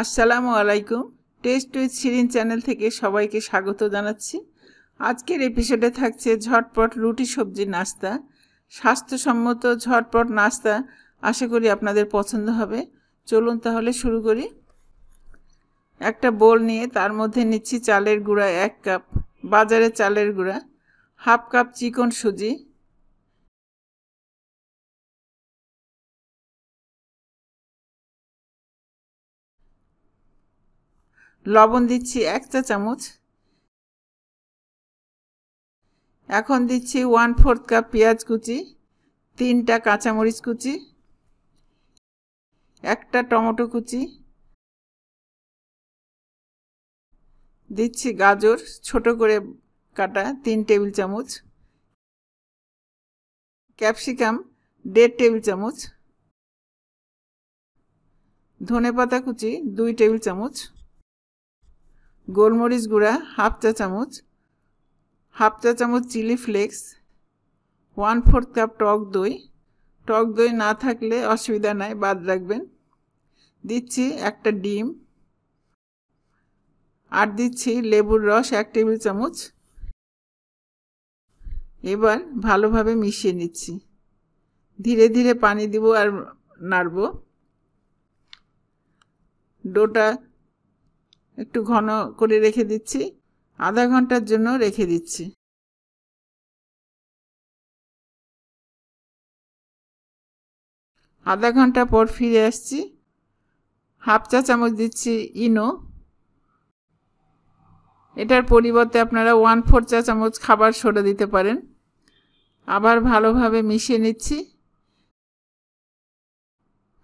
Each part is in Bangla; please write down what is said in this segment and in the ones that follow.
আসসালামু আলাইকুম। টেস্ট উইথ শিরিন চ্যানেল থেকে সবাইকে স্বাগত জানাচ্ছি। আজকের এপিসোডে থাকছে ঝটপট রুটি সবজি নাস্তা। স্বাস্থ্যসম্মত ঝটপট নাস্তা, আশা করি আপনাদের পছন্দ হবে। চলুন তাহলে শুরু করি। একটা বোল নিয়ে তার মধ্যে নিচ্ছি চালের গুঁড়া 1 কাপ, বাজারে চালের গুঁড়া, হাফ কাপ চিকন সুজি, লবণ দিচ্ছি 1 চা চামচ। এখন দিচ্ছি 1/4 কাপ পেঁয়াজ কুচি, 3টা কাঁচামরিচ কুচি, একটা টমেটো কুচি, দিচ্ছি গাজর ছোট করে কাটা 3 টেবিল চামচ, ক্যাপসিকাম 1.5 টেবিল চামচ, ধনেপাতা কুচি 2 টেবিল চামচ, গোলমরিচ গুঁড়া হাফ চা চামচ, হাফ চা চামচ চিলি ফ্লেক্স, 1/4 কাপ টক দই। টক দই না থাকলে অসুবিধা নাই, বাদ রাখবেন। দিচ্ছি একটা ডিম, আর দিচ্ছি লেবুর রস 1 টেবিল চামচ। এবার ভালোভাবে মিশিয়ে নিচ্ছি। ধীরে ধীরে পানি দিব আর নাড়ব। ডোটা একটু ঘন করে রেখে দিচ্ছি, আধা ঘন্টার জন্য রেখে দিচ্ছি। আধা ঘন্টা পর ফিরে আসছি। হাফ চা চামচ দিচ্ছি ইনো। এটার পরিবর্তে আপনারা 1/4 চা চামচ খাবার সোডা দিতে পারেন। আবার ভালোভাবে মিশিয়ে নিচ্ছি।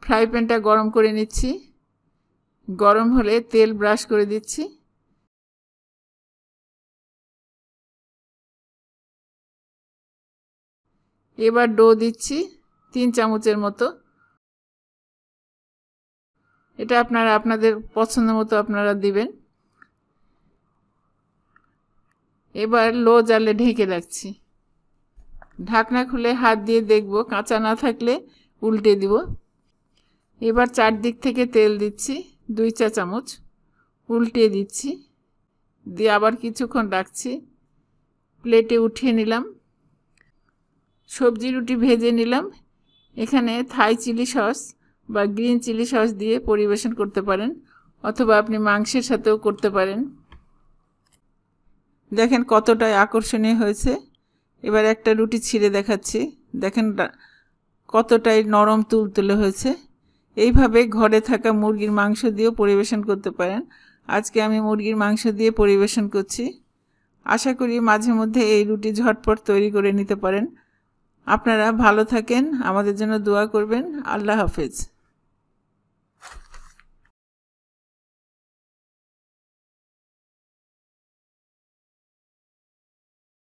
ফ্রাই প্যানটা গরম করে নিচ্ছি। গরম হলে তেল ব্রাশ করে দিচ্ছি। এবার ডো দিচ্ছি 3 চামচের মতো। এটা আপনারা আপনাদের পছন্দ মতো আপনারা দিবেন। এবার লো জালে ঢেকে রাখছি। ঢাকনা খুলে হাত দিয়ে দেখব, কাঁচা না থাকলে উল্টে দিব। এবার চারদিক থেকে তেল দিচ্ছি 2 চা চামচ, উল্টে দিচ্ছি, দিয়ে আবার কিছুক্ষণ রাখছি। প্লেটে উঠিয়ে নিলাম। সবজি রুটি ভেজে নিলাম। এখানে থাই চিলি সস বা গ্রিন চিলি সস দিয়ে পরিবেশন করতে পারেন, অথবা আপনি মাংসের সাথেও করতে পারেন। দেখেন কতটাই আকর্ষণীয় হয়েছে। এবার একটা রুটি ছিঁড়ে দেখাচ্ছি। দেখেন কতটাই নরম তুলতুলে হয়েছে। এইভাবে ঘরে থাকা মুরগির মাংস দিয়েও পরিবেশন করতে পারেন। আজকে আমি মুরগির মাংস দিয়ে পরিবেশন করছি। আশা করি মাঝে মধ্যে এই রুটি ঝটপট তৈরি করে নিতে পারেন। আপনারা ভালো থাকেন, আমাদের জন্য দোয়া করবেন। আল্লাহ হাফেজ।